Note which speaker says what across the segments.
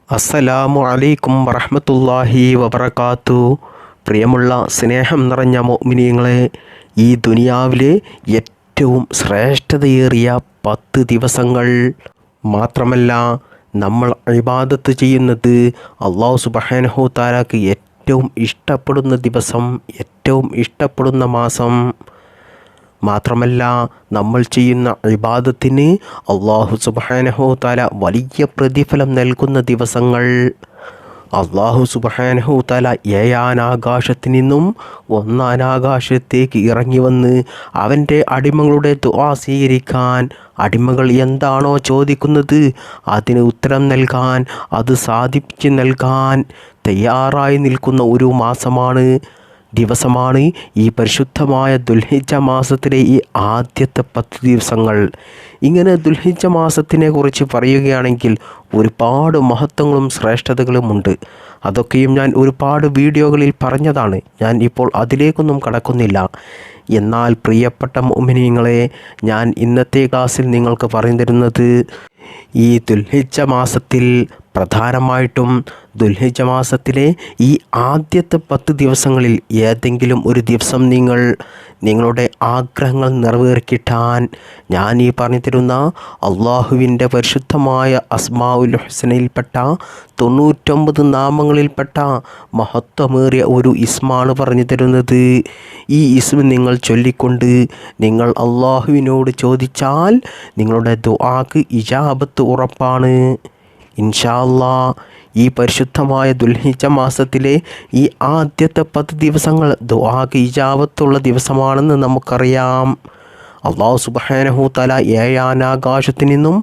Speaker 1: അസ്സലാമു അലൈക്കും വറഹ്മത്തുള്ളാഹി വബറകാത്തു. പ്രിയമുള്ള സ്നേഹം നിറഞ്ഞ മുഅ്മിനീങ്ങളെ, ഈ ദുനിയാവിലെ ഏറ്റവും ശ്രേഷ്ഠതയേറിയ 10 ദിവസങ്ങൾ മാത്രമല്ല, നമ്മൾ ഇബാദത്ത് ചെയ്യുന്നത് അല്ലാഹു സുബ്ഹാനഹു തആലക്ക് ഏറ്റവും ഇഷ്ടപ്പെടുന്ന ദിവസം, ഏറ്റവും ഇഷ്ടപ്പെടുന്ന മാസം മാത്രമല്ല, നമ്മൾ ചെയ്യുന്ന ഇബാദത്തിന് അല്ലാഹു സുബ്ഹാനഹു തആല വലിയ പ്രതിഫലം നൽകുന്ന ദിവസങ്ങൾ. അല്ലാഹു സുബ്ഹാനഹു തആല 7-ാം ആകാശത്തു നിന്നും 1-ാം ആകാശത്തേക്ക് ഇറങ്ങി വന്ന് അവൻ്റെ അടിമകളുടെ ദുആ സ്വീകരിക്കാൻ, അടിമകൾ എന്താണോ ചോദിക്കുന്നത് അതിന് ഉത്തരം നൽകാൻ, അത് സാധിപ്പിച്ച് നൽകാൻ തയ്യാറായി നിൽക്കുന്ന ഒരു ദിവസമാണ് ഈ പരിശുദ്ധമായ ദുൽഹിജ്ജ മാസത്തിലെ ഈ ആദ്യത്തെ 10 ദിവസങ്ങൾ. ഇങ്ങനെ ദുൽഹിജ്ജ മാസത്തിനെ കുറിച്ച് പറയുകയാണെങ്കിൽ ഒരുപാട് മഹത്വങ്ങളും ശ്രേഷ്ഠതകളുമുണ്ട്. അതൊക്കെയും ഞാൻ ഒരുപാട് വീഡിയോകളിൽ പറഞ്ഞതാണ്. ഞാൻ ഇപ്പോൾ അതിലേക്കൊന്നും കടക്കുന്നില്ല. എന്നാൽ പ്രിയപ്പെട്ട മുഅ്മിനീങ്ങളെ, ഞാൻ ഇന്നത്തെ ക്ലാസ്സിൽ നിങ്ങൾക്ക് പറഞ്ഞു തരുന്നത് ഈ ദുൽഹിജ്ജ മാസത്തിൽ പ്രധാനമായിട്ടും ദുൽഹിജ്ജ മാസത്തിലെ ഈ ആദ്യത്തെ 10 ദിവസങ്ങളിൽ ഏതെങ്കിലും ഒരു ദിവസം നിങ്ങളുടെ ആഗ്രഹങ്ങൾ നിറവേറിക്കിട്ടാൻ ഞാൻ ഈ പറഞ്ഞു തരുന്ന അള്ളാഹുവിൻ്റെ പരിശുദ്ധമായ അസ്മാഉൽ ഹുസ്നയിൽപ്പെട്ട 99 നാമങ്ങളിൽപ്പെട്ട മഹത്വമേറിയ ഒരു ഇസ്മാണ് പറഞ്ഞു തരുന്നത്. ഈ ഇസ്മ നിങ്ങൾ ചൊല്ലിക്കൊണ്ട് നിങ്ങൾ അള്ളാഹുവിനോട് ചോദിച്ചാൽ നിങ്ങളുടെ ദുആക്ക് ഇജാബത്ത് ഉറപ്പാണ് ഇൻഷാ അല്ലാഹ്. ഈ പരിശുദ്ധമായ ദുൽഹിജ്ജ മാസത്തിലെ ഈ ആദ്യത്തെ 10 ദിവസങ്ങൾ ദുആക്ക് ഇജാബത്തുള്ള ദിവസമാണെന്ന് നമുക്കറിയാം. അല്ലാഹു സുബ്ഹാനഹു തആല 7-ാം ആകാശത്തു നിന്നും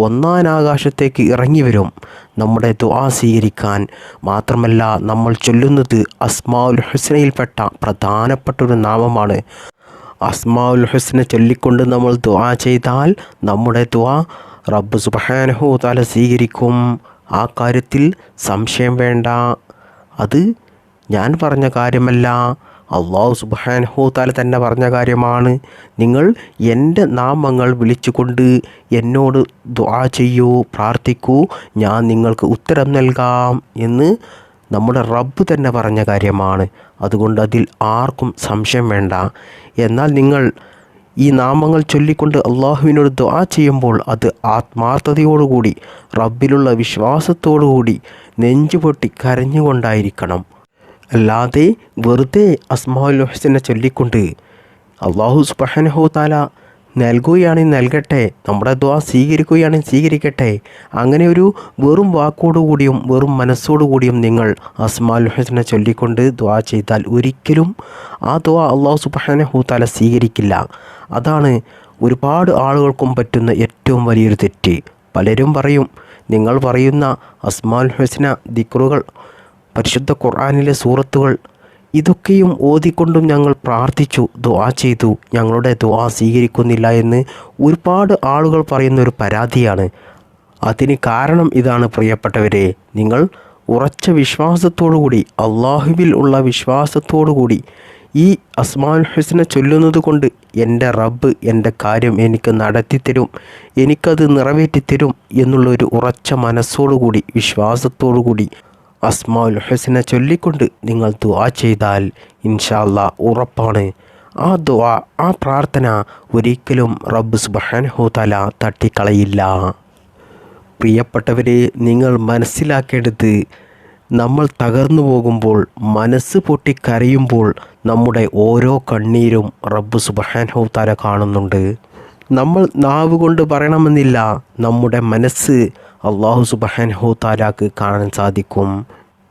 Speaker 1: 1-ാം ആകാശത്തേക്ക് ഇറങ്ങി വരും നമ്മുടെ ദുആ സ്വീകരിക്കാൻ. മാത്രമല്ല, നമ്മൾ ചൊല്ലുന്നത് അസ്മാഉൽ ഹുസ്നയിൽപ്പെട്ട പ്രധാനപ്പെട്ടൊരു നാമമാണ്. അസ്മാഉൽ ഹുസ്ന ചൊല്ലിക്കൊണ്ട് നമ്മൾ ദുആ ചെയ്താൽ നമ്മുടെ ദുആ റബ്ബ് സുബ്ഹാനഹു തആല സ്വീകരിക്കും. ആ കാര്യത്തിൽ സംശയം വേണ്ട. അത് ഞാൻ പറഞ്ഞ കാര്യമല്ല, അല്ലാഹു സുബ്ഹാനഹു തആല തന്നെ പറഞ്ഞ കാര്യമാണ്. നിങ്ങൾ എൻ്റെ നാമങ്ങൾ വിളിച്ചുകൊണ്ട് എന്നോട് ദുആ ചെയ്യൂ, പ്രാർത്ഥിക്കൂ, ഞാൻ നിങ്ങൾക്ക് ഉത്തരം നൽകാം എന്ന് നമ്മുടെ റബ്ബ് തന്നെ പറഞ്ഞ കാര്യമാണ്. അതുകൊണ്ട് അതിൽ ആർക്കും സംശയം വേണ്ട. എന്നാൽ നിങ്ങൾ ഈ നാമങ്ങൾ ചൊല്ലിക്കൊണ്ട് അള്ളാഹുവിനോട് ദുആ ചെയ്യുമ്പോൾ അത് ആത്മാർത്ഥതയോടുകൂടി, റബ്ബിലുള്ള വിശ്വാസത്തോടുകൂടി, നെഞ്ചുപൊട്ടി കരഞ്ഞുകൊണ്ടായിരിക്കണം. അല്ലാതെ വെറുതെ അസ്മാഉൽ ഹുസ്ന ചൊല്ലിക്കൊണ്ട് അല്ലാഹു സുബ്ഹാനഹു തആല നൽകുകയാണെങ്കിൽ നൽകട്ടെ, നമ്മുടെ ദുആ സ്വീകരിക്കുകയാണെങ്കിൽ സ്വീകരിക്കട്ടെ, അങ്ങനെ ഒരു വെറും വാക്കോടുകൂടിയും വെറും മനസ്സോടുകൂടിയും നിങ്ങൾ അസ്മാഉൽ ഹുസ്ന ചൊല്ലിക്കൊണ്ട് ദുആ ചെയ്താൽ ഒരിക്കലും ആ ദുആ അല്ലാഹു സുബ്ഹാനഹു തആല സ്വീകരിക്കില്ല. അതാണ് ഒരുപാട് ആളുകൾക്കും പറ്റുന്ന ഏറ്റവും വലിയൊരു തെറ്റ്. പലരും പറയും, നിങ്ങൾ പറയുന്ന അസ്മാഉൽ ഹുസ്ന ദിക്റുകൾ, പരിശുദ്ധ ഖുർആനിലെ സൂറത്തുകൾ, ഇതൊക്കെയും ഓതിക്കൊണ്ടും ഞങ്ങൾ പ്രാർത്ഥിച്ചു, ദുആ ചെയ്തു, ഞങ്ങളുടെ ദുആ സ്വീകരിക്കുന്നില്ല എന്ന് ഒരുപാട് ആളുകൾ പറയുന്ന ഒരു പരാതിയാണ്. അതിന് കാരണം ഇതാണ് പ്രിയപ്പെട്ടവരെ, നിങ്ങൾ ഉറച്ച വിശ്വാസത്തോടുകൂടി, അള്ളാഹുവിൽ ഉള്ള വിശ്വാസത്തോടുകൂടി ഈ അസ്മാഉൽ ഹുസ്ന ചൊല്ലുന്നത് കൊണ്ട് എൻ്റെ റബ്ബ് എൻ്റെ കാര്യം എനിക്ക് നടത്തിത്തരും, എനിക്കത് നിറവേറ്റിത്തരും എന്നുള്ളൊരു ഉറച്ച മനസ്സോടുകൂടി, വിശ്വാസത്തോടുകൂടി അസ്മാഉൽ ഹുസ്ന ചൊല്ലിക്കൊണ്ട് നിങ്ങൾ ദുആ ചെയ്താൽ ഇൻഷാ അല്ലാഹ് ഉറപ്പാണ് ആ ദുആ, ആ പ്രാർത്ഥന ഒരിക്കലും റബ്ബ് സുബ്ഹാനഹു തആല തട്ടിക്കളയില്ല. പ്രിയപ്പെട്ടവരെ, നിങ്ങൾ മനസ്സിലാക്കേണ്ടത്, നമ്മൾ തകർന്നു പോകുമ്പോൾ, മനസ്സ് പൊട്ടി കരയുമ്പോൾ നമ്മുടെ ഓരോ കണ്ണീരും റബ്ബ് സുബ്ഹാനഹു തആല കാണുന്നുണ്ട്. നമ്മൾ നാവ് കൊണ്ട് പറയണമെന്നില്ല, നമ്മുടെ മനസ്സ് അല്ലാഹു സുബ്ഹാനഹു തആലക്ക് കാണാൻ സാധിക്കും.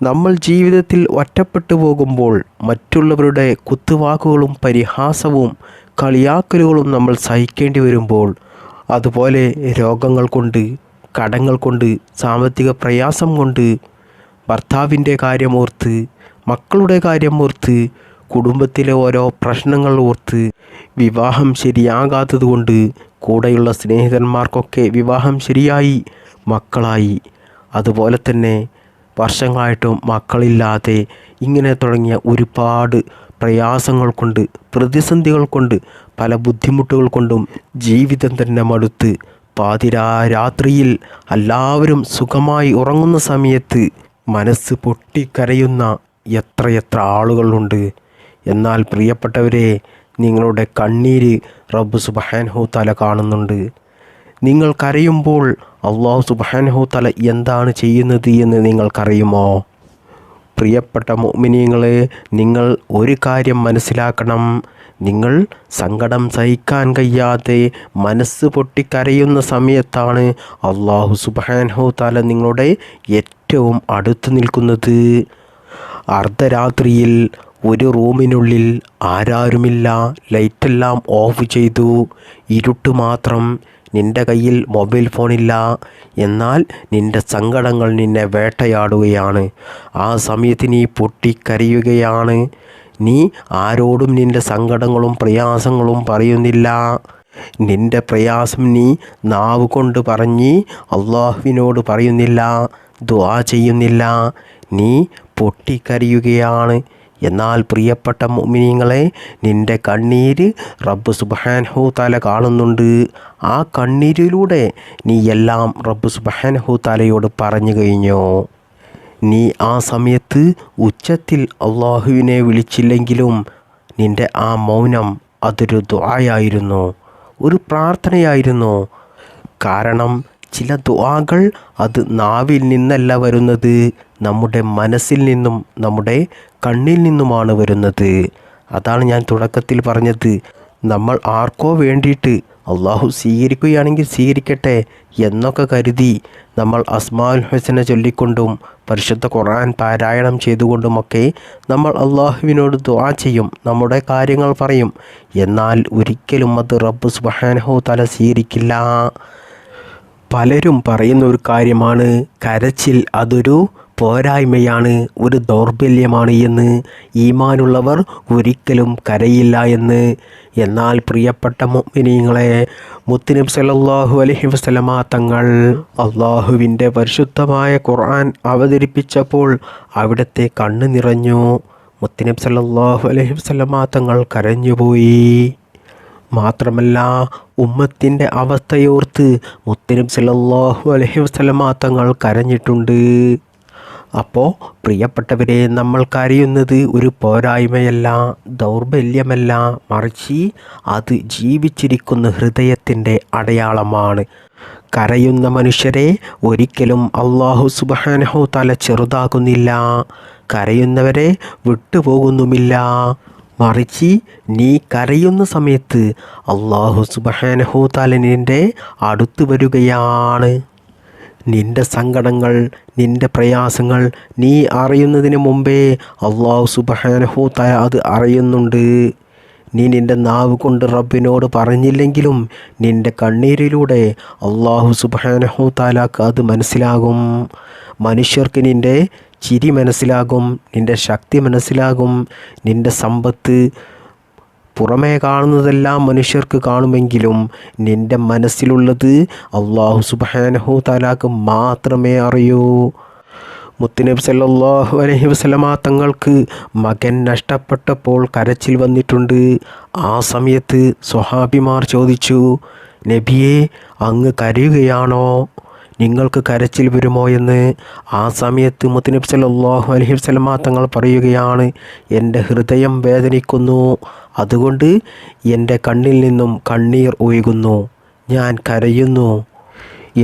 Speaker 1: നമ്മൾ ജീവിതത്തിൽ ഒറ്റപ്പെട്ടു പോകുമ്പോൾ, മറ്റുള്ളവരുടെ കുത്തുവാക്കുകളും പരിഹാസവും കളിയാക്കലുകളും നമ്മൾ സഹിക്കേണ്ടി വരുമ്പോൾ, അതുപോലെ രോഗങ്ങൾ കൊണ്ട്, കടങ്ങൾ കൊണ്ട്, സാമ്പത്തിക പ്രയാസം കൊണ്ട്, ഭർത്താവിൻ്റെ കാര്യമോർത്ത്, മക്കളുടെ കാര്യമോർത്ത്, കുടുംബത്തിലെ ഓരോ പ്രശ്നങ്ങൾ ഓർത്ത്, വിവാഹം ശരിയാകാത്തത് കൊണ്ട്, കൂടെയുള്ള സ്നേഹിതന്മാർക്കൊക്കെ വിവാഹം ശരിയായി, മക്കളായി, അതുപോലെ തന്നെ വർഷങ്ങളായിട്ടും മക്കളില്ലാതെ, ഇങ്ങനെ തുടങ്ങിയ ഒരുപാട് പ്രയാസങ്ങൾ കൊണ്ട്, പ്രതിസന്ധികൾ കൊണ്ട്, പല ബുദ്ധിമുട്ടുകൾ കൊണ്ടും ജീവിതം തന്നെ മടുത്ത് പാതിരാ രാത്രിയിൽ എല്ലാവരും സുഖമായി ഉറങ്ങുന്ന സമയത്ത് മനസ്സ് പൊട്ടിക്കരയുന്ന എത്രയെത്ര ആളുകളുണ്ട്. എന്നാൽ പ്രിയപ്പെട്ടവരെ, നിങ്ങളുടെ കണ്ണീര് റബ്ബ് സുബ്ഹാനഹു തആല കാണുന്നുണ്ട്. നിങ്ങൾ കരയുമ്പോൾ അല്ലാഹു സുബ്ഹാനഹു തആല എന്താണ് ചെയ്യുന്നത് എന്ന് നിങ്ങൾക്കറിയുമോ? പ്രിയപ്പെട്ട മുഅ്മിനീങ്ങളെ, നിങ്ങൾ ഒരു കാര്യം മനസ്സിലാക്കണം. നിങ്ങൾ സങ്കടം സഹിക്കാൻ കഴിയാതെ മനസ്സ് പൊട്ടിക്കരയുന്ന സമയത്താണ് അല്ലാഹു സുബ്ഹാനഹു തആല നിങ്ങളുടെ ഏറ്റവും അടുത്ത് നിൽക്കുന്നത്. അർദ്ധരാത്രിയിൽ ഒരു റൂമിനുള്ളിൽ ആരാരുമില്ല, ലൈറ്റെല്ലാം ഓഫ് ചെയ്തു, ഇരുട്ട് മാത്രം. നിൻ്റെ കയ്യിൽ മൊബൈൽ ഫോണില്ല. എന്നാൽ നിൻ്റെ സങ്കടങ്ങൾ നിന്നെ വേട്ടയാടുകയാണ്. ആ സമയത്ത് നീ പൊട്ടിക്കരയുകയാണ്. നീ ആരോടും നിൻ്റെ സങ്കടങ്ങളും പ്രയാസങ്ങളും പറയുന്നില്ല. നിൻ്റെ പ്രയാസം നീ നാവ് കൊണ്ട് പറഞ്ഞ് അള്ളാഹുവിനോട് പറയുന്നില്ല, ദുആ ചെയ്യുന്നില്ല. നീ പൊട്ടിക്കരയുകയാണ്. എന്നാൽ പ്രിയപ്പെട്ട മുഅ്മിനീങ്ങളെ, നിൻ്റെ കണ്ണീര് റബ്ബ് സുബ്ഹാനഹു തആല കാണുന്നുണ്ട്. ആ കണ്ണീരിലൂടെ നീ എല്ലാം റബ്ബ് സുബ്ഹാനഹു തആലയോട് പറഞ്ഞു കഴിഞ്ഞു. നീ ആ സമയത്ത് ഉച്ചത്തിൽ അള്ളാഹുവിനെ വിളിച്ചില്ലെങ്കിലും നിൻ്റെ ആ മൗനം അതൊരു ദുആയായിരുന്നു, ഒരു പ്രാർത്ഥനയായിരുന്നു. കാരണം ചില ദുആകൾ അത് നാവിൽ നിന്നല്ല വരുന്നത്, നമ്മുടെ മനസ്സിൽ നിന്നും നമ്മുടെ കണ്ണിൽ നിന്നുമാണ് വരുന്നത്. അതാണ് ഞാൻ തുടക്കത്തിൽ പറഞ്ഞത്. നമ്മൾ ആർക്കോ വേണ്ടിയിട്ട് അള്ളാഹു സ്വീകരിക്കുകയാണെങ്കിൽ സ്വീകരിക്കട്ടെ എന്നൊക്കെ കരുതി നമ്മൾ അസ്മാഉൽ ഹുസ്ന ചൊല്ലിക്കൊണ്ടും പരിശുദ്ധ ഖുർആൻ പാരായണം ചെയ്തുകൊണ്ടുമൊക്കെ നമ്മൾ അള്ളാഹുവിനോട് ദുആ ചെയ്യും, നമ്മുടെ കാര്യങ്ങൾ പറയും. എന്നാൽ ഒരിക്കലും അത് റബ്ബ് സുബ്ഹാനഹു തആല സ്വീകരിക്കില്ല. പലരും പറയുന്ന ഒരു കാര്യമാണ്, കരച്ചിൽ അതൊരു പോരായ്മയാണ്, ഒരു ദൗർബല്യമാണ് എന്ന്. ഈമാനുള്ളവർ ഒരിക്കലും കരയില്ല എന്ന്. എന്നാൽ പ്രിയപ്പെട്ട മുഅ്മിനീങ്ങളെ, മുത്തുനബി സല്ലല്ലാഹു അലൈഹി വസല്ലമ തങ്ങൾ അള്ളാഹുവിൻ്റെ പരിശുദ്ധമായ ഖുർആൻ അവതരിപ്പിച്ചപ്പോൾ അവിടുത്തെ കണ്ണ് നിറഞ്ഞു. മുത്തുനബി സല്ലല്ലാഹു അലൈഹി വസല്ലമ തങ്ങൾ കരഞ്ഞുപോയി. മാത്രമല്ല, ഉമ്മത്തിൻ്റെ അവസ്ഥയോർത്ത് മുത്തുനബി സല്ലല്ലാഹു അലൈഹി വസല്ലമ തങ്ങൾ കരഞ്ഞിട്ടുണ്ട്. അപ്പോൾ പ്രിയപ്പെട്ടവരെ, നമ്മൾ കരയുന്നത് ഒരു പോരായ്മയല്ല, ദൗർബല്യമല്ല, മറിച്ച് അത് ജീവിച്ചിരിക്കുന്ന ഹൃദയത്തിൻ്റെ അടയാളമാണ്. കരയുന്ന മനുഷ്യരെ ഒരിക്കലും അല്ലാഹു സുബ്ഹാനഹു തആല ചെറുതാക്കുന്നില്ല, കരയുന്നവരെ വിട്ടുപോകുന്നുമില്ല. മറിച്ച് നീ കരയുന്ന സമയത്ത് അല്ലാഹു സുബ്ഹാനഹു തആല നിൻ്റെ അടുത്ത് വരികയാണ്. നിൻ്റെ സങ്കടങ്ങൾ, നിൻ്റെ പ്രയാസങ്ങൾ നീ അറിയുന്നതിന് മുമ്പേ അല്ലാഹു സുബ്ഹാനഹു തആല അത് അറിയുന്നുണ്ട്. നീ നിൻ്റെ നാവ് കൊണ്ട് റബ്ബിനോട് പറഞ്ഞില്ലെങ്കിലും നിൻ്റെ കണ്ണീരിലൂടെ അല്ലാഹു സുബ്ഹാനഹു തആലക്ക് അത് മനസ്സിലാകും. മനുഷ്യർക്ക് നിൻ്റെ ചിരി മനസ്സിലാകും, നിൻ്റെ ശക്തി മനസ്സിലാകും, നിൻ്റെ സമ്പത്ത്, പുറമേ കാണുന്നതെല്ലാം മനുഷ്യർക്ക് കാണുമെങ്കിലും നിൻ്റെ മനസ്സിലുള്ളത് അല്ലാഹു സുബ്ഹാനഹു തആലക്ക് മാത്രമേ അറിയൂ. മുത്തുനബി സല്ലല്ലാഹു അലൈഹി വസല്ലമ തങ്ങൾക്ക് മകൻ നഷ്ടപ്പെട്ടപ്പോൾ കരച്ചിൽ വന്നിട്ടുണ്ട്. ആ സമയത്ത് സ്വഹാബിമാർ ചോദിച്ചു, നബിയെ, അങ്ങ് കരയുകയാണോ? നിങ്ങൾക്ക് കരച്ചിൽ വരുമോ എന്ന്. ആ സമയത്ത് മുത്തുനബി സല്ലല്ലാഹു അലൈഹി വസല്ലമ തങ്ങൾ പറയുകയാണ്, എൻ്റെ ഹൃദയം വേദനിക്കുന്നു, അതുകൊണ്ട് എൻ്റെ കണ്ണിൽ നിന്നും കണ്ണീർ ഒഴുകുന്നു, ഞാൻ കരയുന്നു.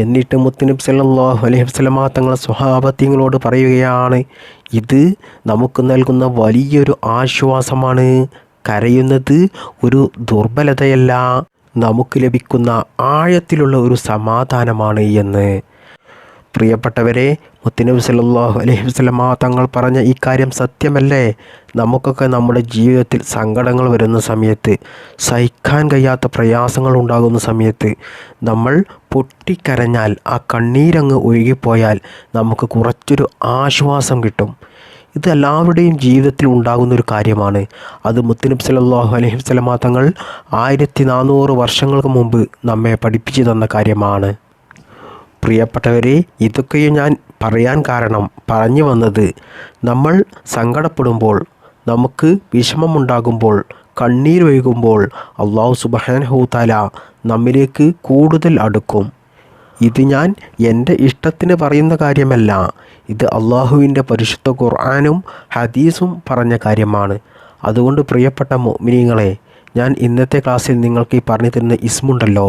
Speaker 1: എന്നിട്ട് മുത്തുനബി സല്ലല്ലാഹു അലൈഹി വസല്ലമ തങ്ങൾ സ്വഹാബത്തിങ്ങളോട് പറയുകയാണ്, ഇത് നമുക്ക് നൽകുന്ന വലിയൊരു ആശ്വാസമാണ്. കരയുന്നത് ഒരു ദുർബലതയല്ല, നമുക്ക് ലഭിക്കുന്ന ആഴത്തിലുള്ള ഒരു സമാധാനമാണ് എന്ന്. പ്രിയപ്പെട്ടവരെ, മുത്തുനബി സല്ലല്ലാഹു അലൈഹി വസല്ലമ തങ്ങൾ പറഞ്ഞ ഈ കാര്യം സത്യമല്ലേ? നമുക്കൊക്കെ നമ്മുടെ ജീവിതത്തിൽ സങ്കടങ്ങൾ വരുന്ന സമയത്ത്, സഹിക്കാൻ കഴിയാത്ത പ്രയാസങ്ങൾ ഉണ്ടാകുന്ന സമയത്ത് നമ്മൾ പൊട്ടിക്കരഞ്ഞാൽ, ആ കണ്ണീരങ്ങ് ഒഴുകിപ്പോയാൽ നമുക്ക് കുറച്ചൊരു ആശ്വാസം കിട്ടും. ഇത് എല്ലാവരുടെയും ജീവിതത്തിൽ ഉണ്ടാകുന്നൊരു കാര്യമാണ്. അത് മുത്തുനബി സല്ലല്ലാഹു അലൈഹി വസല്ലമ തങ്ങൾ 1400 വർഷങ്ങൾക്ക് മുമ്പ് നമ്മെ പഠിപ്പിച്ചു തന്ന കാര്യമാണ്. പ്രിയപ്പെട്ടവരെ, ഇതൊക്കെയും ഞാൻ പറയാൻ കാരണം, പറഞ്ഞു വന്നത്, നമ്മൾ സങ്കടപ്പെടുമ്പോൾ, നമുക്ക് വിഷമമുണ്ടാകുമ്പോൾ, കണ്ണീരൊഴുകുമ്പോൾ അല്ലാഹു സുബ്ഹാനഹു തആല നമ്മിലേക്ക് കൂടുതൽ അടുക്കും. ഇത് ഞാൻ എൻ്റെ ഇഷ്ടത്തിന് പറയുന്ന കാര്യമല്ല, ഇത് അള്ളാഹുവിൻ്റെ പരിശുദ്ധ ഖുർആനും ഹദീസും പറഞ്ഞ കാര്യമാണ്. അതുകൊണ്ട് പ്രിയപ്പെട്ട മുഅ്മിനീങ്ങളെ, ഞാൻ ഇന്നത്തെ ക്ലാസ്സിൽ നിങ്ങൾക്ക് ഈ പറഞ്ഞു തരുന്ന ഇസ്മുണ്ടല്ലോ,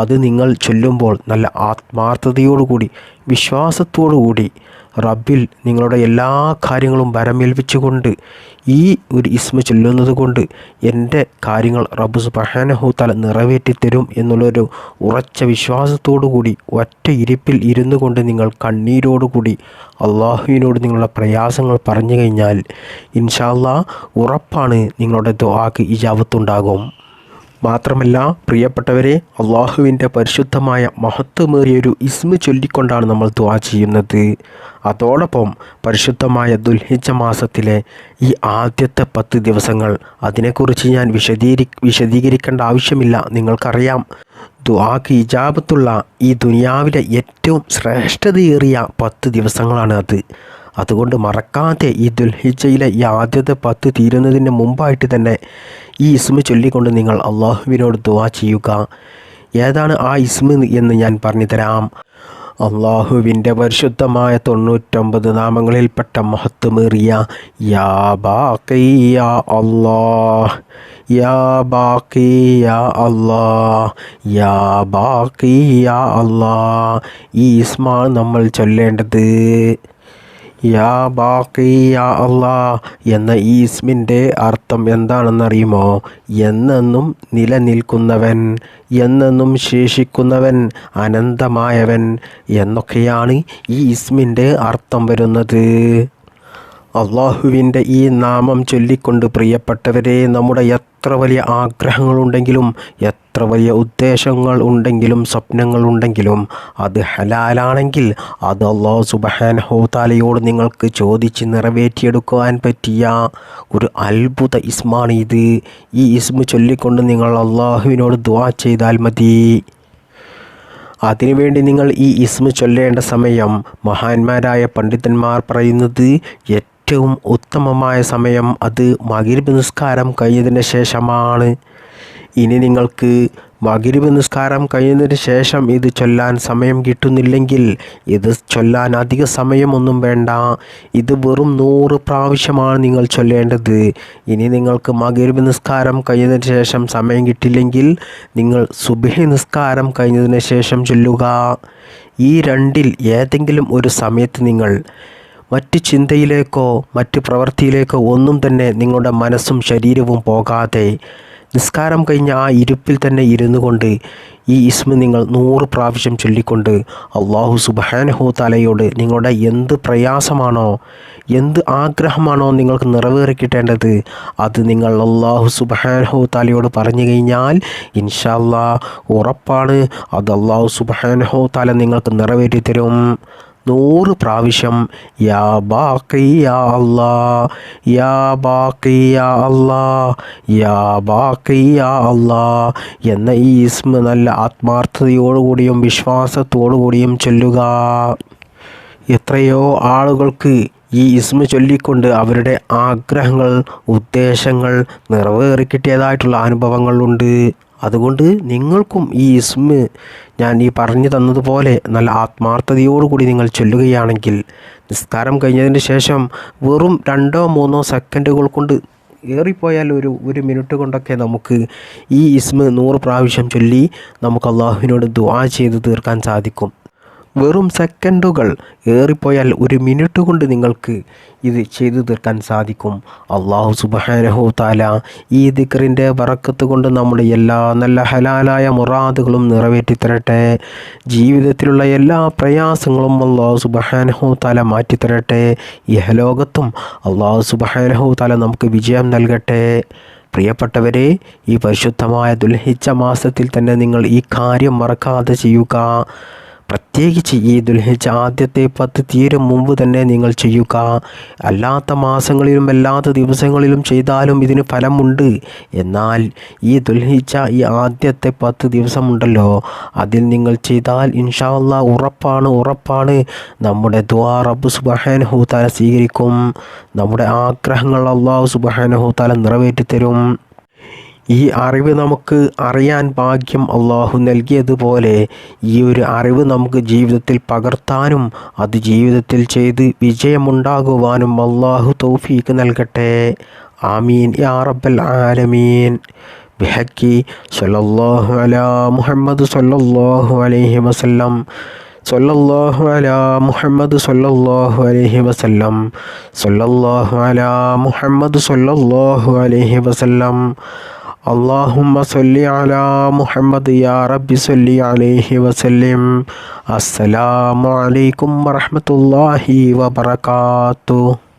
Speaker 1: അത് നിങ്ങൾ ചൊല്ലുമ്പോൾ നല്ല ആത്മാർത്ഥതയോടുകൂടി വിശ്വാസത്തോടുകൂടി റബ്ബിൽ നിങ്ങളുടെ എല്ലാ കാര്യങ്ങളും ഭരമേൽപ്പിച്ചുകൊണ്ട് ഈ ഒരു ഇസ്മ ചൊല്ലുന്നത് കൊണ്ട് എൻ്റെ കാര്യങ്ങൾ റബ്ബ് സുബ്ഹാനഹു തആല നിറവേറ്റിത്തരും എന്നുള്ളൊരു ഉറച്ച വിശ്വാസത്തോടുകൂടി ഒറ്റ ഇരിപ്പിൽ ഇരുന്നു കൊണ്ട് നിങ്ങൾ കണ്ണീരോടുകൂടി അള്ളാഹുവിനോട് നിങ്ങളുടെ പ്രയാസങ്ങൾ പറഞ്ഞു കഴിഞ്ഞാൽ ഇൻഷാ അല്ലാഹ് ഉറപ്പാണ് നിങ്ങളുടെ ദുആക്ക് ഇജാബത്തുണ്ടാകും. മാത്രമല്ല പ്രിയപ്പെട്ടവരെ, അള്ളാഹുവിൻ്റെ പരിശുദ്ധമായ മഹത്വമേറിയൊരു ഇസ്മ ചൊല്ലിക്കൊണ്ടാണ് നമ്മൾ ദുആ ചെയ്യുന്നത്. അതോടൊപ്പം പരിശുദ്ധമായ ദുൽഹിജ്ജ മാസത്തിലെ ഈ ആദ്യത്തെ 10 ദിവസങ്ങൾ, അതിനെക്കുറിച്ച് ഞാൻ വിശദീകരിക്കേണ്ട ആവശ്യമില്ല, നിങ്ങൾക്കറിയാം. ദുആക്ക് ഇജാബത്തുള്ള ഈ ദുനിയാവിലെ ഏറ്റവും ശ്രേഷ്ഠതയേറിയ 10 ദിവസങ്ങളാണ് അത്. അതുകൊണ്ട് മറക്കാതെ ഈ ദുൽഹിജ്ജയിലെ ഈ ആദ്യത്തെ 10 തീരുന്നതിന് മുമ്പായിട്ട് തന്നെ ഈ ഇസ്മ ചൊല്ലിക്കൊണ്ട് നിങ്ങൾ അള്ളാഹുവിനോട് ദുആ ചെയ്യുക. ഏതാണ് ആ ഇസ്മ എന്ന് ഞാൻ പറഞ്ഞു തരാം. അള്ളാഹുവിൻ്റെ പരിശുദ്ധമായ 99 നാമങ്ങളിൽപ്പെട്ട മഹത്വമേറിയ യാ ബാഖി യാ അല്ലാഹ്, യാ ബാഖി യാ അല്ലാഹ്, യാ ബാഖി യാ അല്ലാഹ്, ഈ ഇസ്മാണ് നമ്മൾ ചൊല്ലേണ്ടത്. യാ ബാഖി യാ അല്ലാഹ് എന്ന ഈ ഇസ്മിൻ്റെ അർത്ഥം എന്താണെന്നറിയുമോ? എന്നെന്നും നിലനിൽക്കുന്നവൻ, എന്നെന്നും ശേഷിക്കുന്നവൻ, അനന്തമായവൻ എന്നൊക്കെയാണ് ഈ ഇസ്മിൻ്റെ അർത്ഥം വരുന്നത്. അള്ളാഹുവിൻ്റെ ഈ നാമം ചൊല്ലിക്കൊണ്ട് പ്രിയപ്പെട്ടവരെ, നമ്മുടെ എത്ര വലിയ ആഗ്രഹങ്ങളുണ്ടെങ്കിലും, എത്ര വലിയ ഉദ്ദേശങ്ങൾ ഉണ്ടെങ്കിലും, സ്വപ്നങ്ങളുണ്ടെങ്കിലും, അത് ഹലാലാണെങ്കിൽ അത് അല്ലാഹു സുബ്ഹാനഹു തആലയോട് നിങ്ങൾക്ക് ചോദിച്ച് നിറവേറ്റിയെടുക്കുവാൻ പറ്റിയ ഒരു അത്ഭുത ഇസ്മാണ് ഇത്. ഈ ഇസ്മ ചൊല്ലിക്കൊണ്ട് നിങ്ങൾ അള്ളാഹുവിനോട് ദുആ ചെയ്താൽ മതി. അതിനുവേണ്ടി നിങ്ങൾ ഈ ഇസ്മ ചൊല്ലേണ്ട സമയം മഹാന്മാരായ പണ്ഡിതന്മാർ പറയുന്നത് ഏറ്റവും ഉത്തമമായ സമയം അത് മഗ്‌രിബ് നിസ്കാരം കഴിഞ്ഞതിന് ശേഷമാണ്. ഇനി നിങ്ങൾക്ക് മഗ്‌രിബ് നിസ്കാരം കഴിഞ്ഞതിന് ശേഷം ഇത് ചൊല്ലാൻ സമയം കിട്ടുന്നില്ലെങ്കിൽ ഇത് ചൊല്ലാൻ അധിക സമയമൊന്നും വേണ്ട. ഇത് വെറും 100 പ്രാവശ്യമാണ് നിങ്ങൾ ചൊല്ലേണ്ടത്. ഇനി നിങ്ങൾക്ക് മഗ്‌രിബ് നിസ്കാരം കഴിഞ്ഞതിന് ശേഷം സമയം കിട്ടില്ലെങ്കിൽ നിങ്ങൾ സുബ്ഹി നിസ്കാരം കഴിഞ്ഞതിന് ശേഷം ചൊല്ലുക. ഈ രണ്ടിൽ ഏതെങ്കിലും ഒരു സമയത്ത് നിങ്ങൾ മറ്റ് ചിന്തയിലേക്കോ മറ്റ് പ്രവൃത്തിയിലേക്കോ ഒന്നും തന്നെ നിങ്ങളുടെ മനസ്സും ശരീരവും പോകാതെ നിസ്കാരം കഴിഞ്ഞ ആ ഇരുപ്പിൽ തന്നെ ഇരുന്നു കൊണ്ട് ഈ ഇസ്മ നിങ്ങൾ 100 പ്രാവശ്യം ചൊല്ലിക്കൊണ്ട് അല്ലാഹു സുബ്ഹാനഹു തആലയോട് നിങ്ങളുടെ എന്ത് പ്രയാസമാണോ, എന്ത് ആഗ്രഹമാണോ നിങ്ങൾക്ക് നിറവേറിക്കിട്ടേണ്ടത്, അത് നിങ്ങൾ അല്ലാഹു സുബ്ഹാനഹു തആലയോട് പറഞ്ഞു കഴിഞ്ഞാൽ ഇൻഷാ അല്ലാഹ് ഉറപ്പാണ് അത് അല്ലാഹു സുബ്ഹാനഹു തആല നിങ്ങൾക്ക് നിറവേറ്റി തരും. 100 പ്രാവശ്യം യാ ബാഖി യാ അല്ലാഹ്, യാ ബാഖി യാ അല്ലാഹ്, യാ ബാഖി യാ അല്ലാഹ് എന്ന ഈ ഇസ്മ നല്ല ആത്മാർത്ഥതയോടുകൂടിയും വിശ്വാസത്തോടുകൂടിയും ചൊല്ലുക. എത്രയോ ആളുകൾക്ക് ഈ ഇസ്മ ചൊല്ലിക്കൊണ്ട് അവരുടെ ആഗ്രഹങ്ങൾ, ഉദ്ദേശങ്ങൾ നിറവേറിക്കിട്ടിയതായിട്ടുള്ള അനുഭവങ്ങളുണ്ട്. അതുകൊണ്ട് നിങ്ങൾക്കും ഈ ഇസ്മ ഞാൻ ഈ പറഞ്ഞു തന്നതുപോലെ നല്ല ആത്മാർത്ഥതയോടുകൂടി നിങ്ങൾ ചൊല്ലുകയാണെങ്കിൽ നിസ്കാരം കഴിഞ്ഞതിന് ശേഷം വെറും 2-3 സെക്കൻഡുകൾ കൊണ്ട്, ഏറിപ്പോയാൽ ഒരു മിനിറ്റ് കൊണ്ടൊക്കെ നമുക്ക് ഈ ഇസ്മ 100 പ്രാവശ്യം ചൊല്ലി നമുക്ക് അള്ളാഹുവിനോട് ദുആ ചെയ്ത് തീർക്കാൻ സാധിക്കും. വെറും സെക്കൻഡുകൾ, ഏറിപ്പോയാൽ 1 മിനിറ്റ് കൊണ്ട് നിങ്ങൾക്ക് ഇത് ചെയ്തു തീർക്കാൻ സാധിക്കും. അല്ലാഹു സുബ്ഹാനഹു തആല ഈ ദിക്റിൻ്റെ ബറക്കത്ത് കൊണ്ട് നമ്മുടെ എല്ലാ നല്ല ഹലാലായ മുറാദുകളും നിറവേറ്റി തരട്ടെ. ജീവിതത്തിലുള്ള എല്ലാ പ്രയാസങ്ങളും അല്ലാഹു സുബ്ഹാനഹു തആല മാറ്റിത്തരട്ടെ. ഇഹലോകത്തും അല്ലാഹു സുബ്ഹാനഹു തആല നമുക്ക് വിജയം നൽകട്ടെ. പ്രിയപ്പെട്ടവരെ, ഈ പരിശുദ്ധമായ ദുൽഹിജ്ജ മാസത്തിൽ തന്നെ നിങ്ങൾ ഈ കാര്യം മറക്കാതെ ചെയ്യുക. പ്രത്യേകിച്ച് ഈ ദുൽഹിജ്ജ ആദ്യത്തെ 10 തീരും മുമ്പ് തന്നെ നിങ്ങൾ ചെയ്യുക. അല്ലാത്ത മാസങ്ങളിലും അല്ലാത്ത ദിവസങ്ങളിലും ചെയ്താലും ഇതിന് ഫലമുണ്ട്. എന്നാൽ ഈ ദുൽഹിജ്ജ ഈ ആദ്യത്തെ 10 ദിവസമുണ്ടല്ലോ, അതിൽ നിങ്ങൾ ചെയ്താൽ ഇൻഷാ അല്ലാഹ് ഉറപ്പാണ് നമ്മുടെ ദുആ റബ്ബ് സുബ്ഹാനഹു തആല സ്വീകരിക്കും. നമ്മുടെ ആഗ്രഹങ്ങൾ അല്ലാഹു സുബ്ഹാനഹു തആല നിറവേറ്റി തരും. ഈ അറിവ് നമുക്ക് അറിയാൻ ഭാഗ്യം അള്ളാഹു നൽകിയതുപോലെ ഈ ഒരു അറിവ് നമുക്ക് ജീവിതത്തിൽ പകർത്താനും അത് ജീവിതത്തിൽ ചെയ്ത് വിജയമുണ്ടാകുവാനും അള്ളാഹു തൗഫീക്ക് നൽകട്ടെ. ആമീൻ യാ റബ്ബൽ ആലമീൻ. ബിഹക്കി സല്ലല്ലാഹു അലാ മുഹമ്മദ് സല്ലല്ലാഹു അലൈഹി വസല്ലം സല്ലല്ലാഹു അലാ മുഹമ്മദ് സല്ലല്ലാഹു അലൈഹി വസല്ലം സല്ലല്ലാഹു അലാ മുഹമ്മദ് സല്ലല്ലാഹു അലൈഹി വസല്ലം. അല്ലാഹുമ്മ സല്ലി അലാ മുഹമ്മദ് യാ റബ്ബി സല്ലി അലൈഹി വസല്ലം. അസ്സലാമു അലൈക്കും വറഹ്മത്തുള്ളാഹി വബറകാതുഹു.